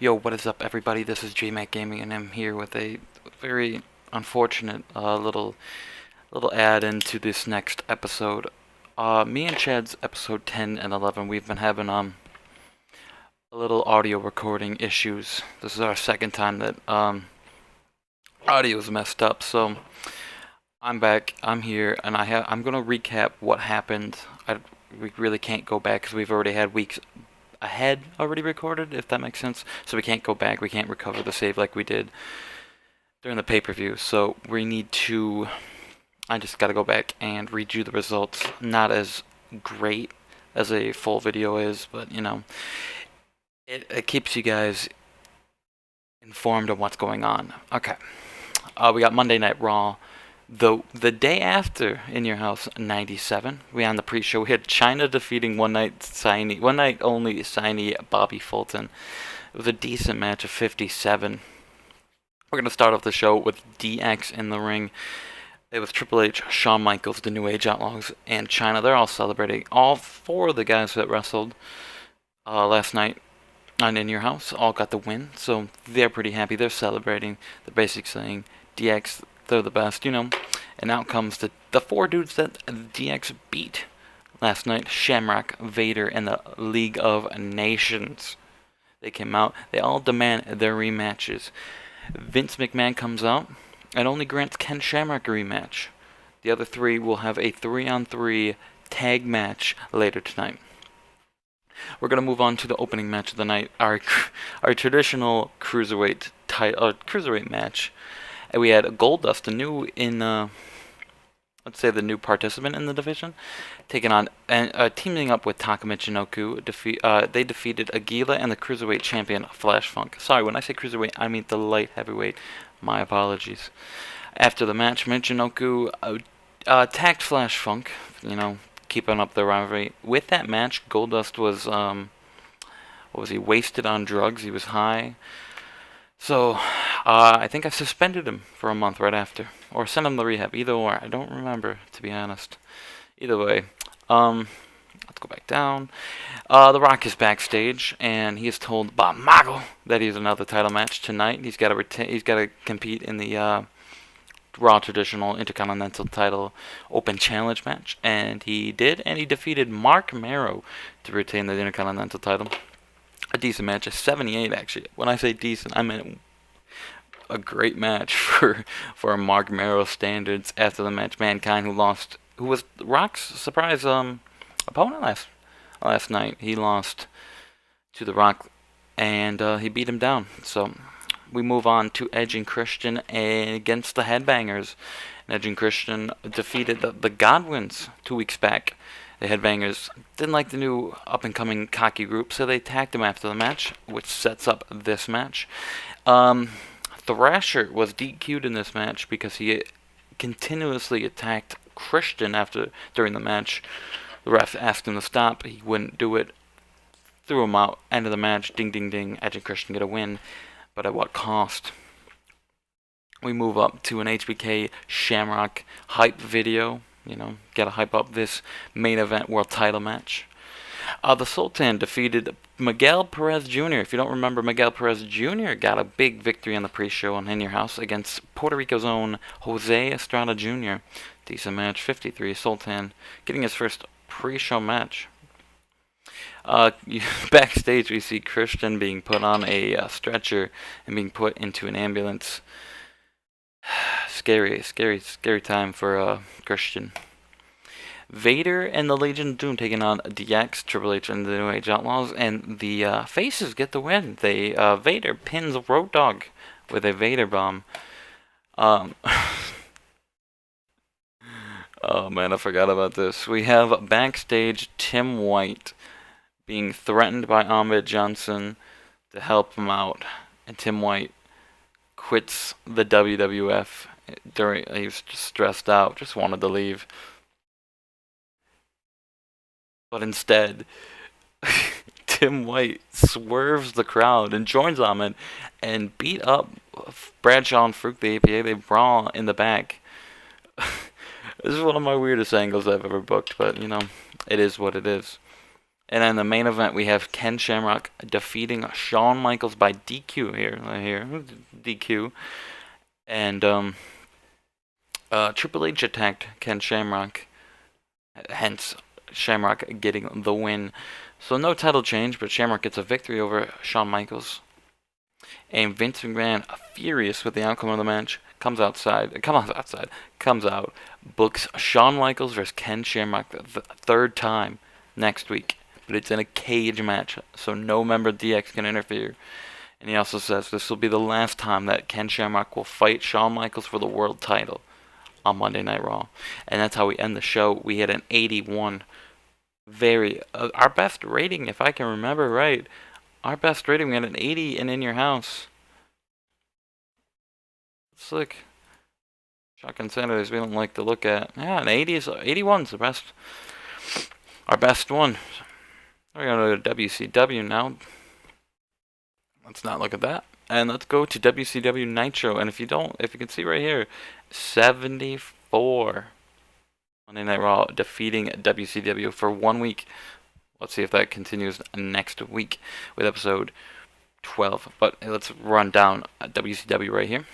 Yo, what is up, everybody? This is Jmack Gaming, and I'm here with a very unfortunate little add into this next episode. Me and Chad's episode 10 and 11, we've been having a little audio recording issues. This is our second time that audio is messed up, so I'm back. I'm here, and I'm gonna recap what happened. We really can't go back because we've already had weeks ahead already recorded, if that makes sense. So we can't go back, we can't recover the save like we did during the pay-per-view. So we need to, I just gotta go back and redo the results. Not as great as a full video is, but you know, it keeps you guys informed of what's going on. Okay, we got Monday Night Raw. The day after In Your House 97, we on the pre-show, we had China defeating one night only signee Bobby Fulton. It was a decent match of 57. We're gonna start off the show with DX in the ring. It was Triple H, Shawn Michaels, the New Age Outlaws, and China. They're all celebrating. All four of the guys that wrestled last night on In Your House all got the win, so they're pretty happy. They're celebrating. They're basically saying DX, they're the best, you know. And out comes the four dudes that DX beat last night: Shamrock, Vader, and the League of Nations. They came out. They all demand their rematches. Vince McMahon comes out and only grants Ken Shamrock a rematch. The other three will have a 3-on-3 tag match later tonight. We're gonna move on to the opening match of the night, our traditional cruiserweight match. And we had Goldust, the new participant in the division, taking on and teaming up with Taka Michinoku. They defeated Aguila and the cruiserweight champion Flash Funk. Sorry, when I say cruiserweight, I mean the light heavyweight. My apologies. After the match, Michinoku attacked Flash Funk, you know, keeping up the rivalry. With that match, Goldust was wasted on drugs. He was high. So, I think I suspended him for a month right after. Or sent him to rehab. Either or. I don't remember, to be honest. Either way. Let's go back down. The Rock is backstage, and he is told by Mago that he has another title match tonight. He's got to compete in the Raw Traditional Intercontinental Title Open Challenge match. And he did, and he defeated Mark Marrow to retain the Intercontinental title. A decent match, a 78 actually. When I say decent, I mean a great match for Mark Marrow standards. After the match, Mankind, who was Rock's surprise opponent last night, he lost to The Rock, and he beat him down. So we move on to Edge and Christian against the Headbangers. And Edge and Christian defeated the Godwins 2 weeks back. The Headbangers didn't like the new up-and-coming cocky group, so they attacked him after the match, which sets up this match. Thrasher was DQ'd in this match because he continuously attacked Christian during the match. The ref asked him to stop. He wouldn't do it. Threw him out. End of the match. Ding, ding, ding. Edge and Christian get a win. But at what cost? We move up to an HBK Shamrock hype video. You know, gotta hype up this main event world title match. The Sultan defeated Miguel Perez Jr. If you don't remember, Miguel Perez Jr. got a big victory on the pre-show on In Your House against Puerto Rico's own Jose Estrada Jr. Decent match, 53. Sultan getting his first pre-show match. Backstage, we see Christian being put on a stretcher and being put into an ambulance. Scary time for Christian. Vader and the Legion of Doom taking on DX, Triple H, and the New Age Outlaws, and the Faces get the win. Vader pins Road Dogg with a Vader bomb. Oh man, I forgot about this. We have backstage Tim White being threatened by Ahmed Johnson to help him out, and Tim White quits the WWF. He was just stressed out, just wanted to leave. But instead, Tim White swerves the crowd and joins Ahmed and beat up Bradshaw and Farouk, the APA. They brawl in the back. This is one of my weirdest angles I've ever booked, but you know, it is what it is. And then the main event, we have Ken Shamrock defeating Shawn Michaels by DQ here, DQ. And Triple H attacked Ken Shamrock, hence Shamrock getting the win. So no title change, but Shamrock gets a victory over Shawn Michaels. And Vince McMahon, furious with the outcome of the match, comes out, books Shawn Michaels versus Ken Shamrock the third time next week. But it's in a cage match, so no member of DX can interfere. And he also says this will be the last time that Ken Shamrock will fight Shawn Michaels for the world title on Monday Night Raw. And that's how we end the show. We had an 81. Our best rating, if I can remember right. Our best rating, we had an 80 and In Your House. It's like Shotgun Saturdays we don't like to look at. Yeah, an 81's the best. Our best one. We're going to go to WCW now. Let's not look at that. And let's go to WCW Nitro. And if you can see right here, 74 Monday Night Raw defeating WCW for 1 week. Let's see if that continues next week with episode 12. But let's run down WCW right here.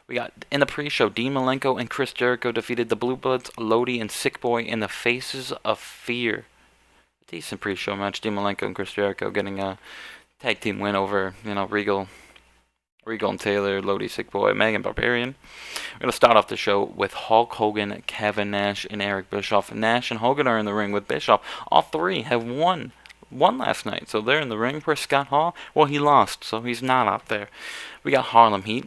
We got in the pre-show, Dean Malenko and Chris Jericho defeated the Blue Bloods, Lodi and Sick Boy in the Faces of Fear. Decent pre-show match. Dean Malenko and Chris Jericho getting a tag team win over, Regal and Taylor, Lodi, Sick Boy, Megan Barbarian. We're going to start off the show with Hulk Hogan, Kevin Nash, and Eric Bischoff. Nash and Hogan are in the ring with Bischoff. All three have won last night, so they're in the ring. For Scott Hall, well, he lost, so he's not out there. We got Harlem Heat.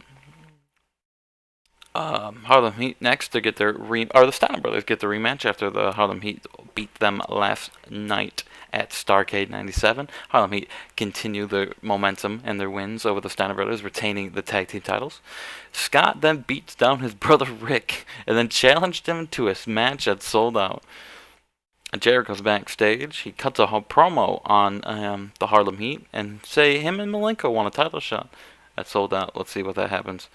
Harlem Heat next to get their the Steiner Brothers get the rematch after the Harlem Heat beat them last night at Starrcade 97. Harlem Heat continue their momentum and their wins over the Steiner Brothers, retaining the tag team titles. Scott then beats down his brother Rick and then challenged him to a match that sold out. Jericho's backstage. He cuts a whole promo on the Harlem Heat and say him and Malenko won a title shot. That sold out. Let's see what that happens.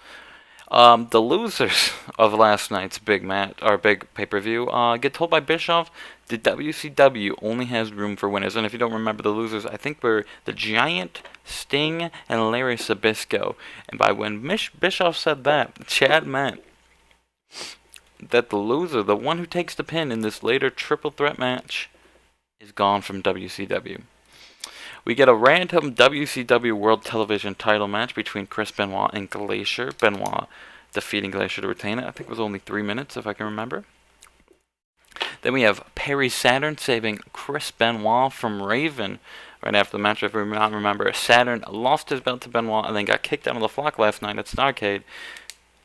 The losers of last night's big pay-per-view get told by Bischoff the WCW only has room for winners. And if you don't remember, the losers, I think, were the Giant, Sting, and Larry Zbyszko. And by when Bischoff said that, Chad meant that the loser, the one who takes the pin in this later triple threat match, is gone from WCW. We get a random WCW World Television title match between Chris Benoit and Glacier. Benoit defeating Glacier to retain it. I think it was only 3 minutes, if I can remember. Then we have Perry Saturn saving Chris Benoit from Raven. Right after the match, if we not remember, Saturn lost his belt to Benoit and then got kicked out of the flock last night at Starrcade.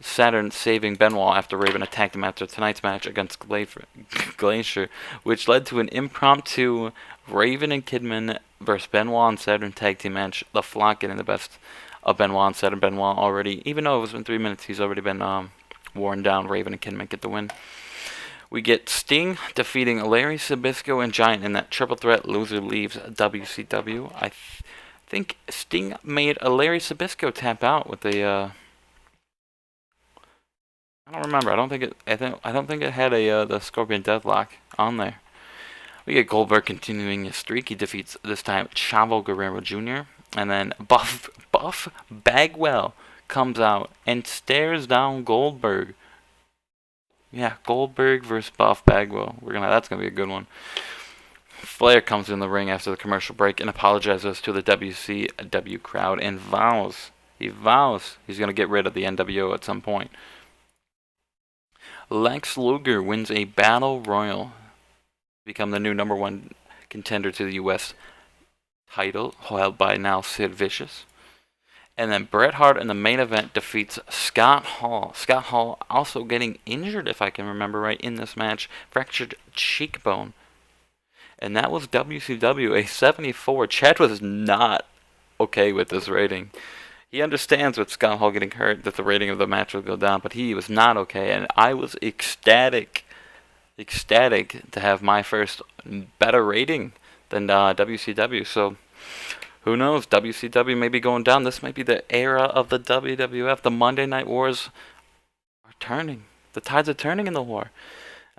Saturn saving Benoit after Raven attacked him after tonight's match against Glacier, which led to an impromptu Raven and Kidman versus Benoit and Saturn tag team match. The Flock getting the best of Benoit and Saturn. Benoit already, even though it was in 3 minutes, he's already been worn down. Raven and Kidman get the win. We get Sting defeating Larry Zbyszko and Giant in that triple threat. Loser leaves WCW. I think Sting made a Larry Zbyszko tap out with the. I don't remember. I don't think it had the Scorpion Deathlock on there. We get Goldberg continuing his streak. He defeats this time Chavo Guerrero Jr. And then Buff Bagwell comes out and stares down Goldberg. Yeah, Goldberg versus Buff Bagwell. That's gonna be a good one. Flair comes in the ring after the commercial break and apologizes to the WCW crowd and vows he's gonna get rid of the NWO at some point. Lex Luger wins a Battle Royal to become the new number one contender to the U.S. title, held by now Sid Vicious. And then Bret Hart in the main event defeats Scott Hall. Scott Hall also getting injured, if I can remember right, in this match. Fractured cheekbone. And that was WCW, a 74. Chad was not okay with this rating. He understands with Scott Hall getting hurt that the rating of the match will go down, but he was not okay, and I was ecstatic to have my first better rating than WCW. So who knows? WCW may be going down. This might be the era of the WWF. The Monday Night Wars are turning. The tides are turning in the war.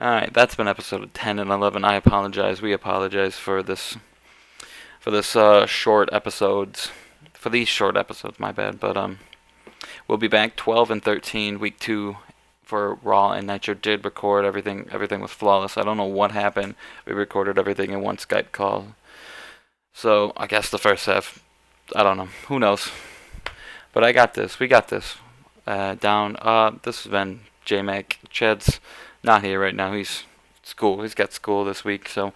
Alright, that's been episode 10 and 11. I apologize. We apologize for this short episodes. For these short episodes, my bad. But we'll be back 12 and 13, week 2 for Raw and Nitro. Did record everything. Everything was flawless. I don't know what happened. We recorded everything in one Skype call. So I guess the first half, I don't know. Who knows? But I got this. We got this down. This has been Jmack. Chad's not here right now. He's school. He's got school this week. So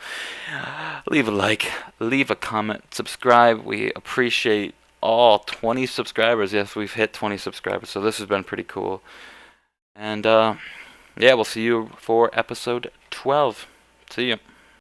leave a like, leave a comment, subscribe. We appreciate all 20 subscribers. Yes, we've hit 20 subscribers. So this has been pretty cool. And yeah, we'll see you for episode 12. See you.